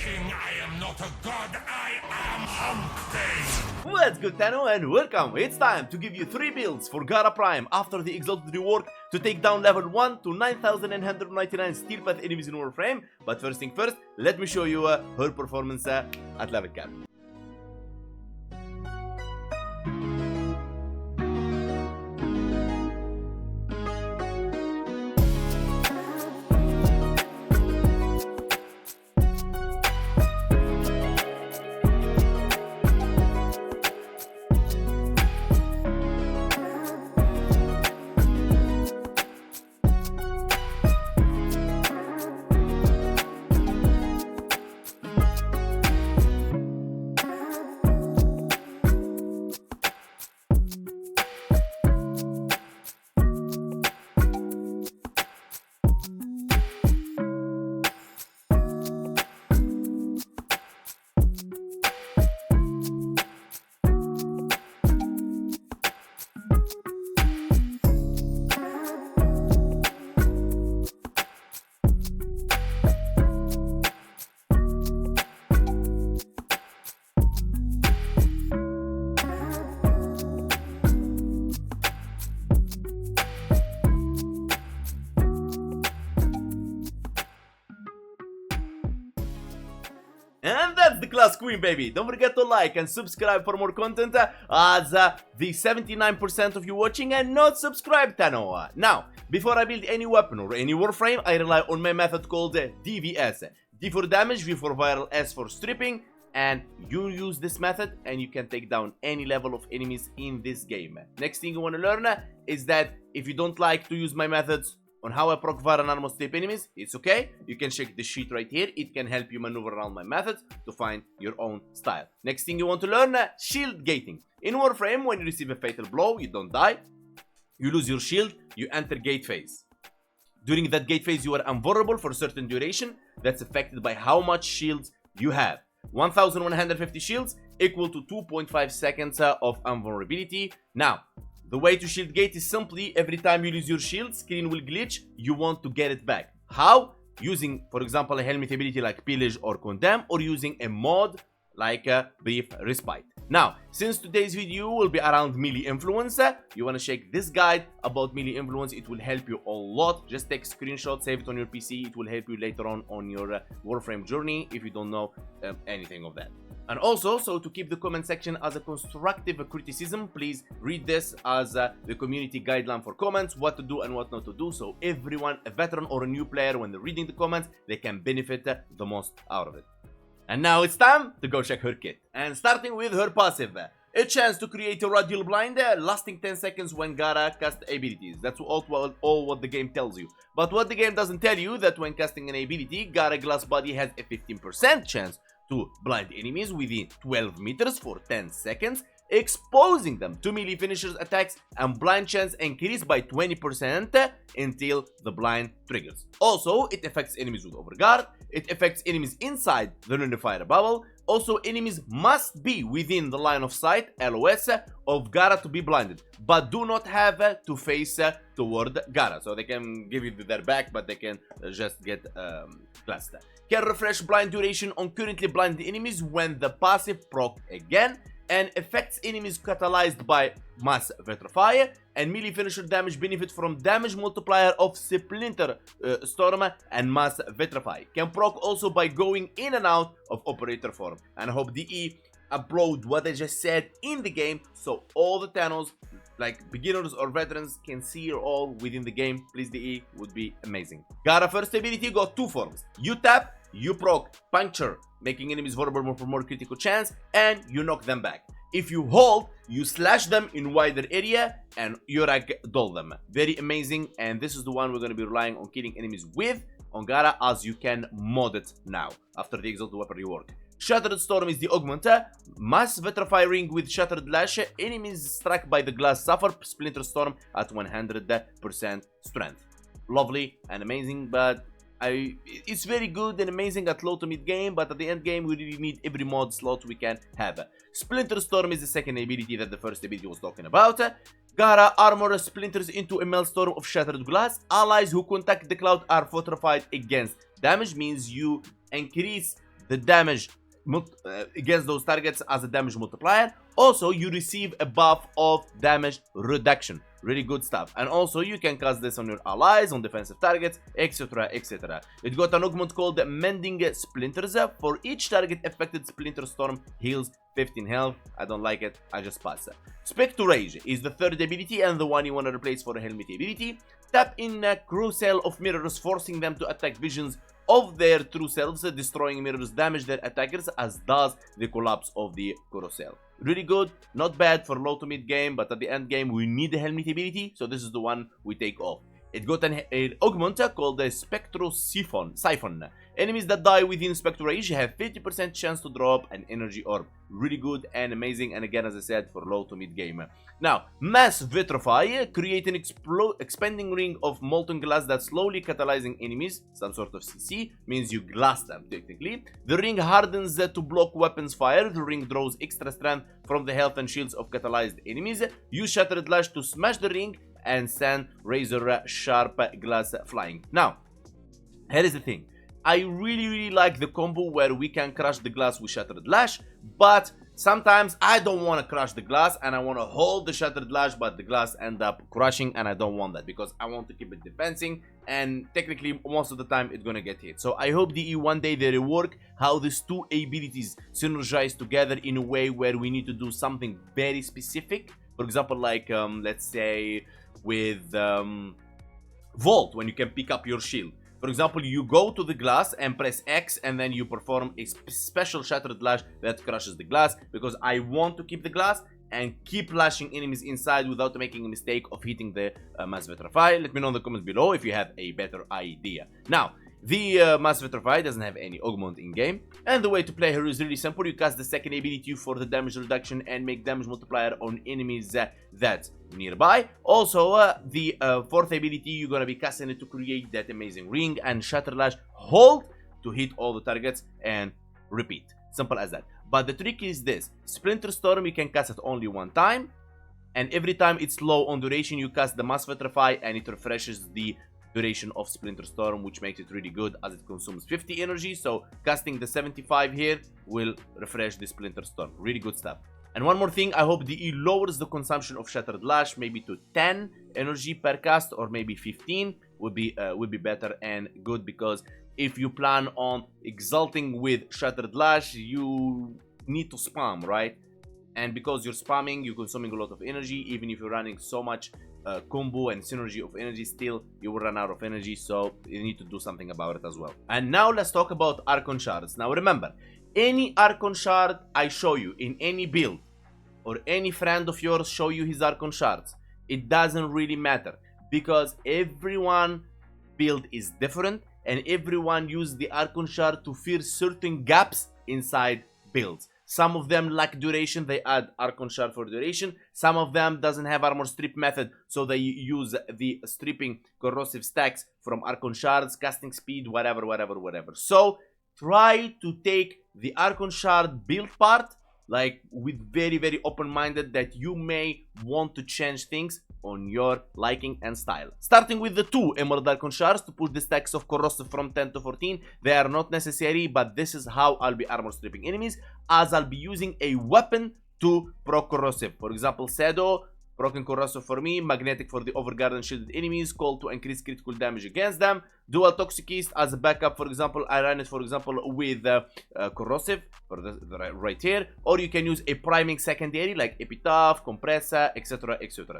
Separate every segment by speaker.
Speaker 1: king, I am not a god, I am Hump.
Speaker 2: What's good, Tano, and welcome! It's time to give you 3 builds for Gara Prime after the Exalted rework to take down level 1 to 9,999 steel path enemies in Warframe. But first thing first, let me show you her performance at level cap. And that's the class queen, baby. Don't forget to like and subscribe for more content, as the 79% of you watching and not subscribed, Tano. Now, before I build any weapon or any warframe, I rely on my method called DVS. D for damage, V for viral, S for stripping, and you use this method and you can take down any level of enemies in this game. Next thing you want to learn is that if you don't like to use my methods on how I proc viral and armor step enemies, it's okay. You can check the sheet right here. It can help you maneuver around my methods to find your own style. Next thing you want to learn, shield gating. In Warframe, when you receive a fatal blow, you don't die. You lose your shield, you enter gate phase. During that gate phase, you are invulnerable for a certain duration. That's affected by how much shields you have. 1150 shields equal to 2.5 seconds of invulnerability. Now, the way to shield gate is simply every time you lose your shield, screen will glitch, you want to get it back. How? Using, for example, a helmet ability like Pillage or Condemn, or using a mod like a Brief Respite. Now, since today's video will be around melee influence, you want to check this guide about melee influence. It will help you a lot. Just take a screenshot, save it on your PC. It will help you later on your Warframe journey if you don't know anything of that. And also, so to keep the comment section as a constructive criticism, please read this as the community guideline for comments, what to do and what not to do, so everyone, a veteran or a new player, when they're reading the comments, they can benefit the most out of it. And now it's time to go check her kit. And starting with her passive, a chance to create a radial blind lasting 10 seconds when Gara casts abilities. That's all what the game tells you. But what the game doesn't tell you that when casting an ability, Gara Glass Body has a 15% chance to blind enemies within 12 meters for 10 seconds, exposing them to melee finishers attacks, and blind chance increased by 20% until the blind triggers. Also, it affects enemies with overguard, it affects enemies inside the Unifier bubble. Also, enemies must be within the line of sight, LOS, of Gara to be blinded, but do not have to face toward Gara. So they can give you their back, but they can just get glassed. Can refresh blind duration on currently blinded enemies when the passive proc again, and affects enemies catalyzed by Mass Vitrify, and melee finisher damage benefit from damage multiplier of Splinter Storm and Mass Vitrify. Can proc also by going in and out of operator form. And I hope DE upload what I just said in the game, so all the Thanos, like beginners or veterans, can see it all within the game. Please, DE, would be amazing. Gara first ability got 2 forms. You tap, you proc puncture, making enemies vulnerable for more critical chance, and you knock them back. If you hold, you slash them in wider area and you ragdoll them. Very amazing, and this is the one we're going to be relying on killing enemies with on Gara, as you can mod it now after the Exalted weapon rework. Shattered Storm is the augmenter. Mass Vitrify Ring with Shattered Lash. Enemies struck by the glass suffer Splinter Storm at 100% strength. Lovely and amazing, but it's very good and amazing at low to mid game, but at the end game we really need every mod slot we can have. Splinter Storm is the second ability that the first ability was talking about. Gara armor splinters into a maelstrom of shattered glass. Allies who contact the cloud are fortified against damage, means you increase the damage against those targets as a damage multiplier. Also, you receive a buff of damage reduction. Really good stuff. And also, you can cast this on your allies, on defensive targets, etc, etc. It got an augment called Mending Splinters. For each target affected, Splinter Storm heals 15 health. I don't like it, I just pass it. Spectre Rage is the third ability and the one you want to replace for a helmet ability. Tap in a carousel of mirrors, forcing them to attack visions of their true selves. Destroying mirrors damage their attackers, as does the collapse of the carousel. Really good, not bad for low to mid game, but at the end game we need the helmet ability, so this is the one we take off. It got an augment called the Spectro Siphon. Enemies that die within Spectre Rage have 50% chance to drop an energy orb. Really good and amazing, and again, as I said, for low to mid game. Now, Mass Vitrify, create an expanding ring of molten glass that slowly catalyzing enemies, some sort of CC, means you glass them technically. The ring hardens to block weapons fire. The ring draws extra strength from the health and shields of catalyzed enemies. Use Shattered Lash to smash the ring and send razor sharp glass flying. Now, here is the thing. I really like the combo where we can crush the glass with Shattered Lash, but sometimes I don't want to crush the glass and I want to hold the Shattered Lash, but the glass end up crushing, and I don't want that because I want to keep it defensing, and technically most of the time it's gonna get hit. So I hope one day they rework how these two abilities synergize together in a way where we need to do something very specific. For example, like let's say with Vault, when you can pick up your shield. For example, you go to the glass and press X, and then you perform a special Shattered Lash that crushes the glass, because I want to keep the glass and keep lashing enemies inside without making a mistake of hitting the Mass Vitrify. Let me know in the comments below if you have a better idea. Now, the Mass Vitrify doesn't have any augment in game, and the way to play her is really simple. You cast the second ability for the damage reduction and make damage multiplier on enemies that's nearby. Also, the fourth ability, you're gonna be casting it to create that amazing ring, and Shatter Lash hold to hit all the targets and repeat. Simple as that. But the trick is this: Splinter Storm, you can cast it only one time, and every time it's low on duration, you cast the Mass Vitrify and it refreshes the duration of Splinter Storm, which makes it really good as it consumes 50 energy. So casting the 75 here will refresh the Splinter Storm. Really good stuff. And one more thing, I hope DE lowers the consumption of Shattered Lash, maybe to 10 energy per cast, or maybe 15 would be better and good, because if you plan on exalting with Shattered Lash, you need to spam, right? And because you're spamming, you're consuming a lot of energy. Even if you're running so much combo and synergy of energy, still you will run out of energy, so you need to do something about it as well. And now let's talk about Archon Shards. Now remember, any Archon Shard I show you in any build, or any friend of yours show you his Archon Shards, it doesn't really matter, because everyone build is different, and everyone use the Archon Shard to fill certain gaps inside builds. Some of them lack duration, they add Archon Shard for duration. Some of them doesn't have armor strip method, so they use the stripping corrosive stacks from Archon Shards, casting speed, whatever. So try to take the Archon Shard build part like with very open-minded, that you may want to change things on your liking and style. Starting with the 2 Emerald Archon Shards to push the stacks of corrosive from 10 to 14. They are not necessary, but this is how I'll be armor stripping enemies, as I'll be using a weapon to proc corrosive. For example, Shadow, proccing corrosive for me, magnetic for the overguard and shielded enemies, called to increase critical damage against them. Dual Toxicist as a backup, for example, I ran it for example with corrosive for right here, or you can use a priming secondary like Epitaph, Compressor, etc.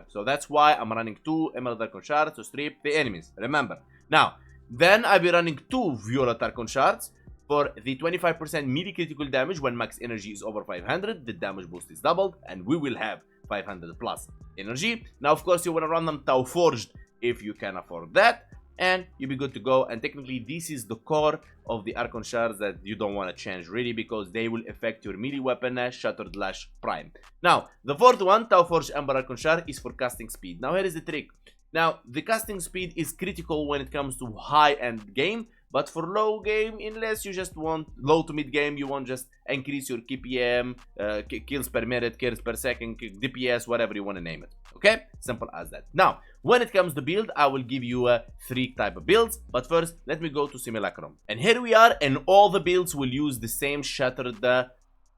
Speaker 2: So that's why I'm running 2 Emerald Archon Shards to strip the enemies, remember. Now, then I'll be running 2 Violet Archon Shards for the 25% melee critical damage when max energy is over 500, the damage boost is doubled, and we will have 500 plus energy. Now, of course, you want to run them Tau Forged if you can afford that, and you'll be good to go. And technically, this is the core of the Archon Shards that you don't want to change really, because they will affect your melee weapon, Shattered Lash Prime. Now, the fourth one, Tau Forged Ember Archon Shard, is for casting speed. Now, here is the trick. Now, the casting speed is critical when it comes to high-end game, But for low game, unless you just want low to mid game, you want just increase your KPM, kills per minute, kills per second, DPS, whatever you want to name it. Okay, simple as that. Now, when it comes to build, I will give you 3 type of builds. But first, let me go to Simulacrum. And here we are, and all the builds will use the same Shattered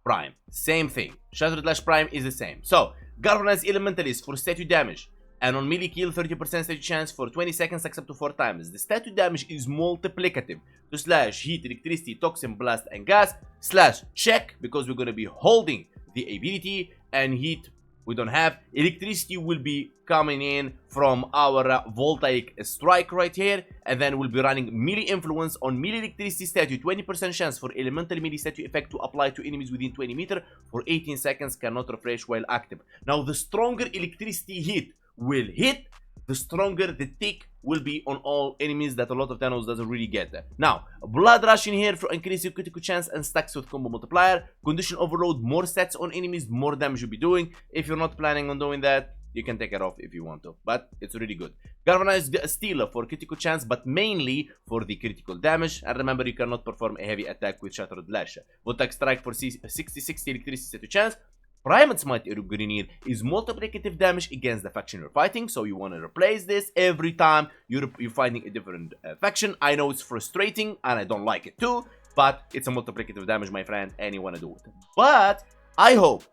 Speaker 2: Prime. Same thing. Shattered Lash Prime is the same. So, Galvanized Elementalist for statue damage. And on melee kill, 30% statue chance for 20 seconds except to 4 times. The statue damage is multiplicative to slash heat, electricity, toxin, blast, and gas. Slash check, because we're going to be holding the ability. And heat, we don't have. Electricity will be coming in from our voltaic strike right here. And then we'll be running melee influence on melee electricity statue. 20% chance for elemental melee statue effect to apply to enemies within 20 meters for 18 seconds. Cannot refresh while active. Now, the stronger electricity hit will hit, the stronger the tick will be on all enemies that a lot of Thanos doesn't really get. Now, Blood Rush in here for increasing critical chance and stacks with combo multiplier. Condition Overload, more stats on enemies, more damage you'll be doing. If you're not planning on doing that, you can take it off if you want to, but it's really good. Galvanized Steel for critical chance, but mainly for the critical damage. And remember, you cannot perform a heavy attack with Shattered Lash. Voltaic Strike for 60-60 electricity to chance. Primate Smite Grenadier is multiplicative damage against the faction you're fighting, so you want to replace this every time you're fighting a different faction. I know it's frustrating, and I don't like it too, but it's a multiplicative damage, my friend, and you want to do it. But I hope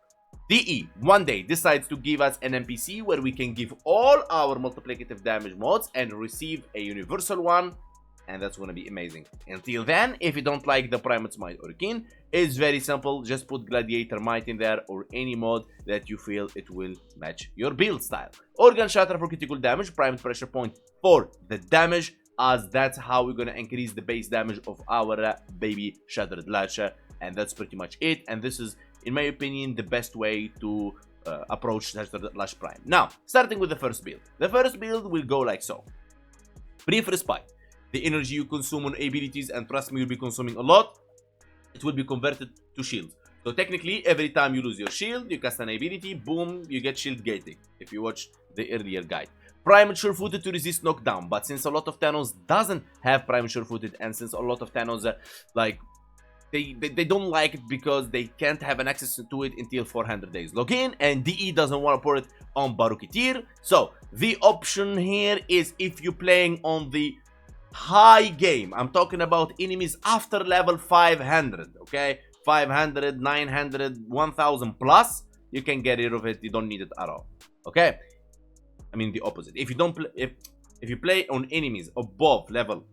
Speaker 2: DE one day decides to give us an NPC where we can give all our multiplicative damage mods and receive a universal one. And that's gonna be amazing. Until then, if you don't like the Primate Smite or Kin, it's very simple. Just put Gladiator Might in there or any mod that you feel it will match your build style. Organ Shatter for critical damage, Primate Pressure Point for the damage, as that's how we're gonna increase the base damage of our baby Shattered Lash. And that's pretty much it. And this is, in my opinion, the best way to approach Shattered Lash Prime. Now, starting with the first build. The first build will go like so. Brief Respite. The energy you consume on abilities, and trust me, you'll be consuming a lot, it will be converted to shield. So technically, every time you lose your shield, you cast an ability, boom, you get shield gating, if you watch the earlier guide. Primate Sure-Footed to resist knockdown, but since a lot of Thanos doesn't have Primate Sure-Footed, and since a lot of Thanos, they don't like it because they can't have an access to it until 400 days login, and DE doesn't want to put it on Baruketeer. So the option here is if you're playing on the high game, I'm talking about enemies after level 500, okay? 500, 900, 1000 plus, you can get rid of it. You don't need it at all, okay? I mean the opposite. If you don't play, if you play on enemies above level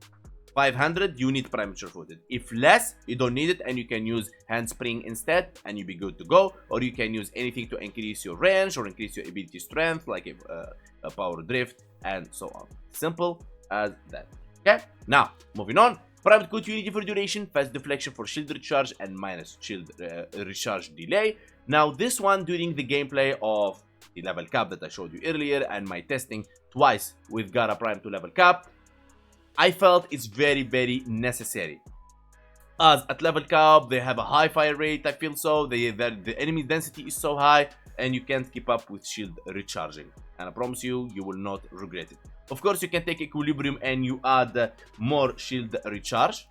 Speaker 2: 500, you need Primate Sure-Footed. If less, you don't need it, and you can use Handspring instead, and you'll be good to go. Or you can use anything to increase your range or increase your ability strength, like a Power Drift, and so on. Simple as that. Okay, now moving on. Primate Continuity for duration, fast deflection for shield recharge, and minus shield recharge delay. Now this one, during the gameplay of the level cap that I showed you earlier and my testing twice with Gara Prime to level cap, I felt it's very, very necessary. As at level cap, they have a high fire rate, I feel so. The enemy density is so high, and you can't keep up with shield recharging. And I promise you, you will not regret it. Of course, you can take Equilibrium and you add more shield recharge.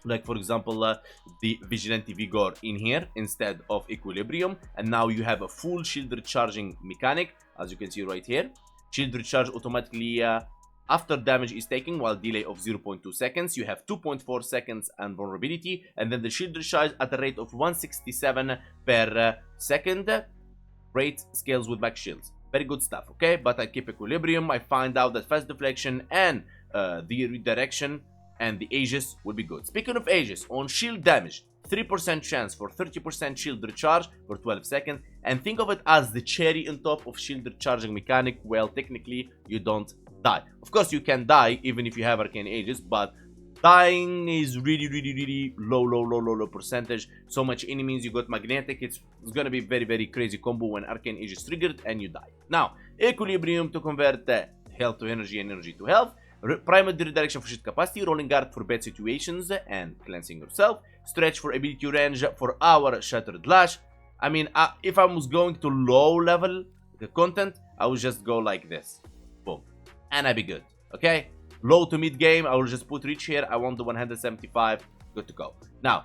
Speaker 2: Like, for example, the Vigilante Vigor in here instead of Equilibrium. And now you have a full shield recharging mechanic, as you can see right here. Shield recharge automatically after damage is taken, while delay of 0.2 seconds. You have 2.4 seconds and vulnerability. And then the shield recharge at a rate of 167 per second. Rate scales with max shields. Very good stuff, okay? But I keep Equilibrium. I find out that fast deflection and the redirection and the Aegis will be good. Speaking of Aegis, on shield damage, 3% chance for 30% shield recharge for 12 seconds. And think of it as the cherry on top of shield recharging mechanic. Well, technically, you don't die. Of course, you can die even if you have Arcane Aegis, but dying is really low percentage. So much enemies, you got magnetic, it's gonna be very, very crazy combo when Arcane Aegis triggered and you die. Now, Equilibrium to convert health to energy and energy to health. Primate redirection for shield capacity, rolling guard for bad situations and cleansing yourself. Stretch for ability range for our Shattered Lash. I mean, if I was going to low level the content, I would just go like this. Boom. And I'd be good. Okay? low to mid game, I will just put reach here. I want the 175, good to go. Now,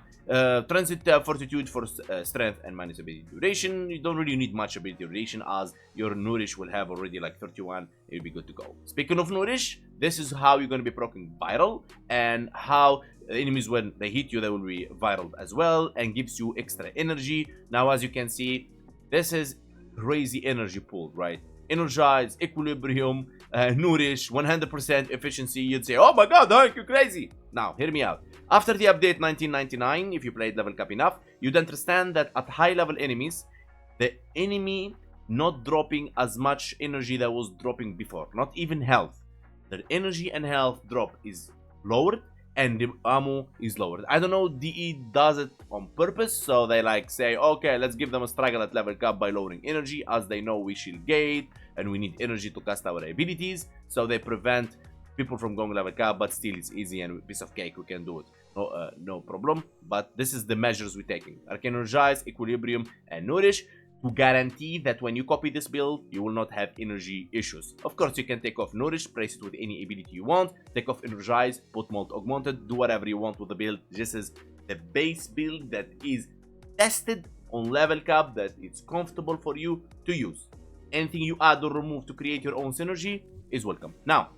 Speaker 2: transit fortitude for strength and minus ability duration. You don't really need much ability duration, as your nourish will have already like 31. It'll be good to go. Speaking of nourish, this is how you're going to be proccing viral, and how enemies, when they hit you, they will be viral as well, and gives you extra energy. Now, as you can see, this is crazy energy pool, right? Energize, equilibrium, nourish, 100% efficiency. You'd say, oh my god, Hank, you're crazy. Now, hear me out. After the update 1999, if you played level cap enough, you'd understand that at high level enemies, the enemy not dropping as much energy that was dropping before, not even health. Their energy and health drop is lowered, and the ammo is lowered. I don't know, DE does it on purpose, so they like say, okay, let's give them a struggle at level cap by lowering energy, as they know we shield gate and we need energy to cast our abilities, so they prevent people from going level cap, but still it's easy and piece of cake, we can do it. No problem, but this is the measures we're taking. Arcane Energize, Equilibrium, and Nourish, to guarantee that when you copy this build, you will not have energy issues. Of course, you can take off Nourish, place it with any ability you want, take off Energize, put Molt Augmented, do whatever you want with the build. This is the base build that is tested on level cap, that it's comfortable for you to use. Anything you add or remove to create your own synergy is welcome. Now,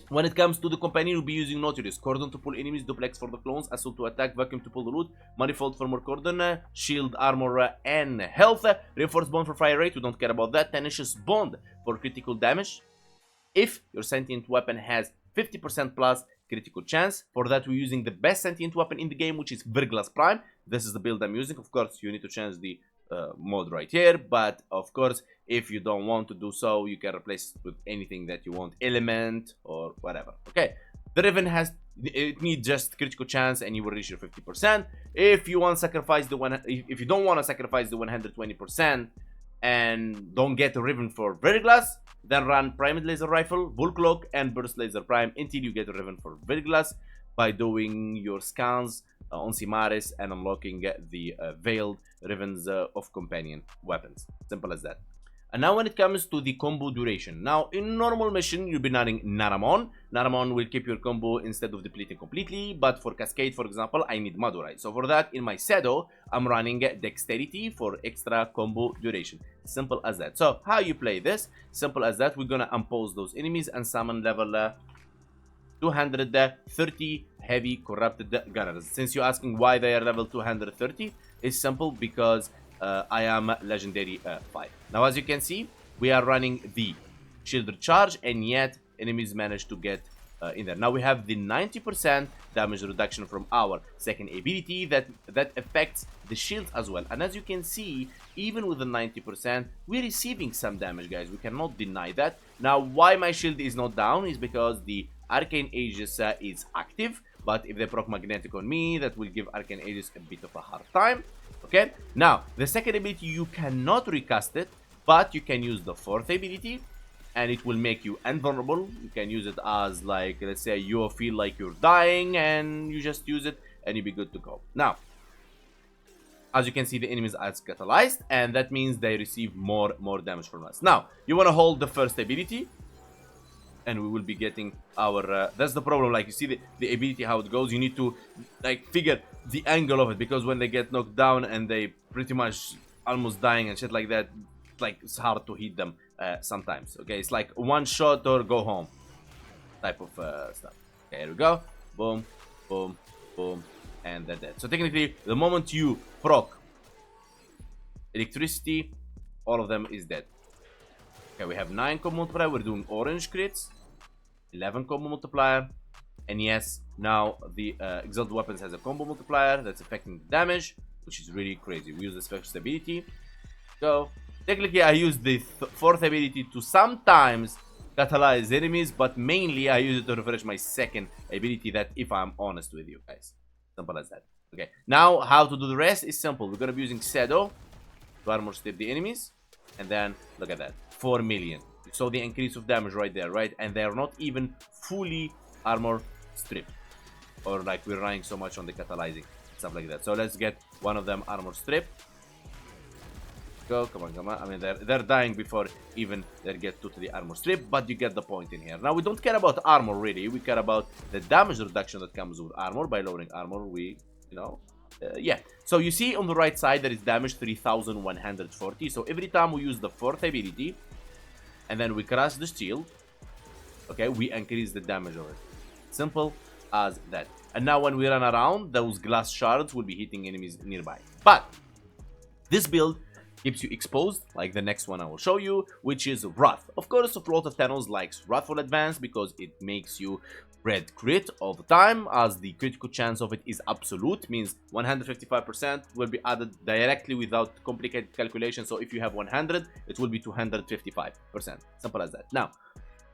Speaker 2: when it comes to the companion, you'll be using Nautilus, Cordon to pull enemies, Duplex for the clones, Assault to attack, Vacuum to pull the loot, Manifold for more Cordon, Shield, Armor, and Health, Reinforced Bond for fire rate, we don't care about that, Tenacious Bond for critical damage. If your sentient weapon has 50% plus critical chance, for that we're using the best sentient weapon in the game, which is Gara Prime. This is the build I'm using. Of course, you need to change the mode right here, but of course, if you don't want to do so, you can replace it with anything that you want, element or whatever. Okay, the Riven it needs just critical chance and you will reach your 50%. If you want to sacrifice the if you don't want to sacrifice the 120% and don't get a Riven for Verglass, then run Primed Laser Rifle, Bull Cloak, and Burst Laser Prime until you get a Riven for Verglass by doing your scans on Simaris and unlocking the veiled Rivens of companion weapons. Simple as that. And now when it comes to the combo duration. Now, in normal mission, you'll be running Naramon. Naramon will keep your combo instead of depleting completely. But for Cascade, for example, I need Madurai. So for that, in my Sedo, I'm running Dexterity for extra combo duration. Simple as that. So how you play this? Simple as that. We're gonna impose those enemies and summon level 230 heavy corrupted gunners. Since you're asking why they are level 230, it's simple because I am legendary 5. Now, as you can see, we are running the shielded charge, and yet enemies manage to get in there. Now we have the 90% damage reduction from our second ability that affects the shield as well. And as you can see, even with the 90%, we're receiving some damage, guys. We cannot deny that. Now, why my shield is not down is because the Arcane Aegis is active, but if they proc Magnetic on me, that will give Arcane Aegis a bit of a hard time. Okay, now the second ability, you cannot recast it, but you can use the fourth ability and it will make you invulnerable. You can use it as, like, let's say you feel like you're dying and you just use it and you'll be good to go. Now, as you can see, the enemies are catalyzed, and that means they receive more damage from us. Now, you want to hold the first ability, and we will be getting our that's the problem. Like, you see the ability, how it goes. You need to, like, figure the angle of it, because when they get knocked down and they pretty much almost dying and shit like that, like, it's hard to hit them sometimes. Okay, it's like one shot or go home type of stuff. Okay, here we go. Boom, boom, boom, and they're dead. So technically, the moment you proc electricity, all of them is dead. Okay, we have 9 combo multiplier. We're doing orange crits, 11 combo multiplier, and yes, now the Exalted weapons has a combo multiplier that's affecting the damage, which is really crazy. We use the first ability. So technically, I use the fourth ability to sometimes catalyze enemies, but mainly I use it to refresh my second ability. That, if I'm honest with you guys, simple as that. Okay, now how to do the rest is simple. We're gonna be using Sedo to armor strip the enemies, and then look at that. 4 million. You saw the increase of damage right there, right? And they are not even fully armor stripped, or like we're running so much on the catalyzing, stuff like that. So let's get one of them armor stripped. Go, come on, come on. I mean, they're dying before even they get to the armor strip, but you get the point in here. Now, we don't care about armor, really. We care about the damage reduction that comes with armor. By lowering armor, yeah. So, you see on the right side, there is damage 3,140. So, every time we use the fourth ability, and then we crush the shield, okay, we increase the damage of it. Simple as that. And now, when we run around, those glass shards will be hitting enemies nearby. But, this build keeps you exposed, like the next one I will show you, which is Wrath. Of course, a lot of Thanos likes Wrathful Advance because it makes you red crit all the time, as the critical chance of it is absolute, means 155% will be added directly without complicated calculation. So if you have 100, it will be 255%. Simple as that. Now,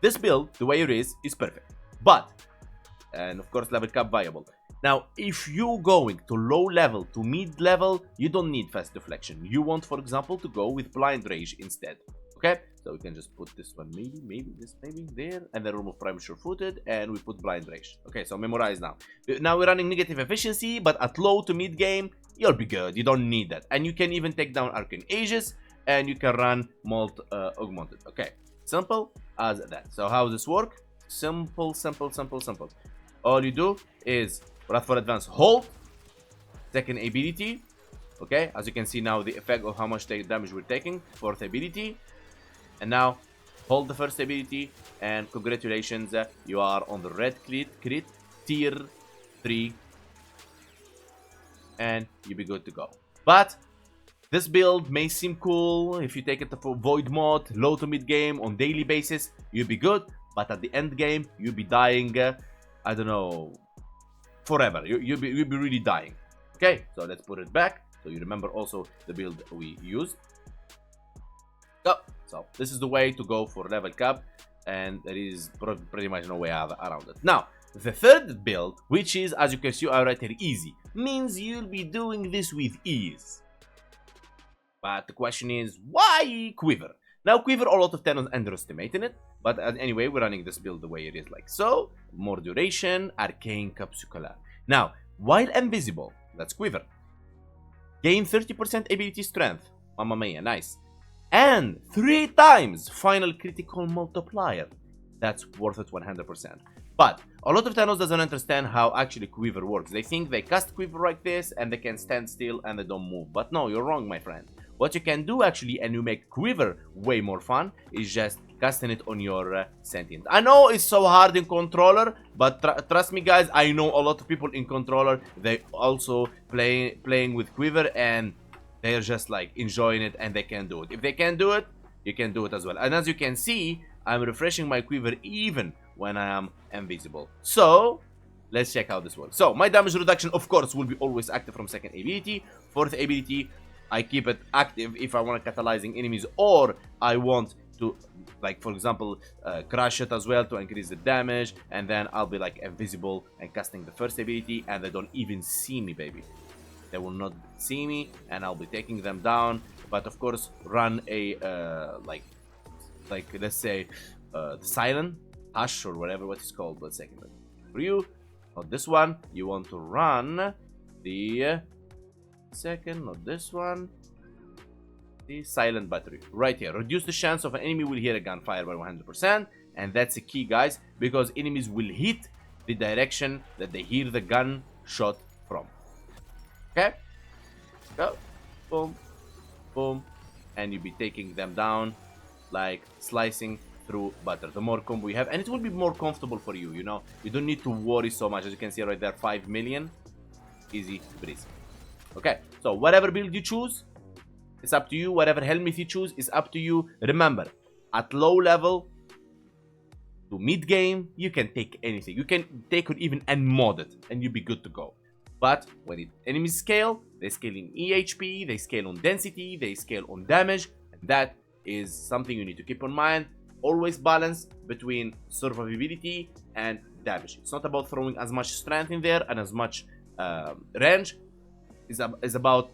Speaker 2: this build, the way it is perfect. But, and of course, level cap viable. Now, if you're going to low level to mid level, you don't need fast deflection. You want, for example, to go with blind rage instead. Okay? So we can just put this one, maybe there, and then remove prime sure-footed, and we put blind rage. Okay, so memorize now. Now we're running negative efficiency, but at low to mid game, you'll be good. You don't need that. And you can even take down Arcane Aegis, and you can run Molt Augmented. Okay, simple as that. So how does this work? Simple. All you do is Wrathful Advance, hold, second ability, okay, as you can see now the effect of how much damage we're taking, fourth ability, and now hold the first ability, and congratulations, you are on the red crit, tier 3, and you'll be good to go. But this build may seem cool if you take it for void mode, low to mid game, on daily basis, you'll be good, but at the end game, you'll be dying, I don't know, forever. You'll be really dying. Okay, so let's put it back so you remember also the build we used. So this is the way to go for level cap, and there is pretty much no way around it. Now, the third build, which is, as you can see, I write here easy, means you'll be doing this with ease. But the question is, why Quiver? Now, Quiver, a lot of Thanos underestimating it, but anyway, we're running this build the way it is, like so. More duration, Arcane Capsucular. Now, while invisible, that's Quiver. Gain 30% ability strength. Mamma mia, nice. And 3 times final critical multiplier. That's worth it 100%. But a lot of Thanos doesn't understand how actually Quiver works. They think they cast Quiver like this and they can stand still and they don't move. But no, you're wrong, my friend. What you can do actually, and you make Quiver way more fun, is just casting it on your sentient. I know it's so hard in controller, but trust me guys, I know a lot of people in controller, they also playing with Quiver and they're just like enjoying it and they can do it. If they can do it, you can do it as well. And as you can see, I'm refreshing my Quiver even when I am invisible. So let's check how this works. So my damage reduction, of course, will be always active from second ability. Fourth ability, I keep it active if I want to catalyzing enemies, or I want to, like, for example, crush it as well to increase the damage, and then I'll be like invisible and casting the first ability, and they don't even see me, baby. They will not see me, and I'll be taking them down. But of course, run a like let's say the silent hush or whatever what it's called. Let's say for you, not this one. You want to run the second, not this one, the silent battery right here. Reduce the chance of an enemy will hear a gunfire by 100%, and that's the key, guys, because enemies will hit the direction that they hear the gun shot from. Okay, go, boom, boom, and you'll be taking them down like slicing through butter. The more combo you have, and it will be more comfortable for you, you know, you don't need to worry so much. As you can see right there, 5 million, easy breezy. Okay, so whatever build you choose, it's up to you. Whatever helmet you choose is up to you. Remember, at low level to mid game, you can take anything. You can take it even and mod it, and you'll be good to go. But when enemies scale, they scale in EHP, they scale on density, they scale on damage. And that is something you need to keep in mind. Always balance between survivability and damage. It's not about throwing as much strength in there and as much range. Is about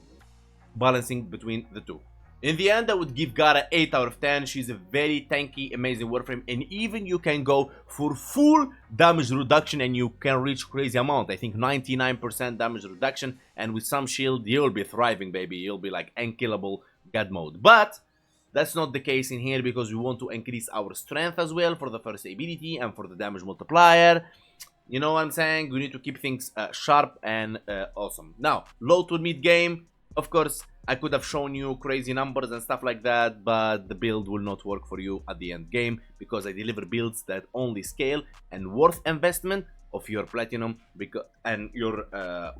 Speaker 2: balancing between the two. In the end, I would give Gara 8 out of 10. She's a very tanky, amazing Warframe, and even you can go for full damage reduction and you can reach crazy amount. I think 99% damage reduction, and with some shield, you'll be thriving, baby. You'll be like unkillable God mode. But that's not the case in here because we want to increase our strength as well for the first ability and for the damage multiplier. You know what I'm saying? We need to keep things sharp and awesome. Now, low to mid game, of course, I could have shown you crazy numbers and stuff like that, but the build will not work for you at the end game because I deliver builds that only scale and worth investment of your platinum and your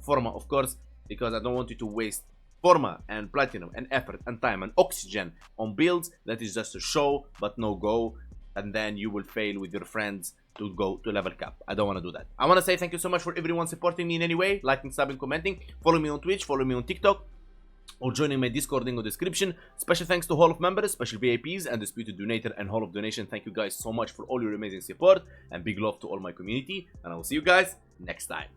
Speaker 2: forma, of course, because I don't want you to waste forma and platinum and effort and time and oxygen on builds that is just a show but no go, and then you will fail with your friends to go to level cap. I don't want to do that. I want to say thank you so much for everyone supporting me in any way, liking, subbing, commenting. Follow me on Twitch, follow me on TikTok, or joining my Discord in the description. Special thanks to Hall of Members, Special VIPs, and Disputed Donator and Hall of Donation. Thank you guys so much for all your amazing support, and big love to all my community, and I will see you guys next time.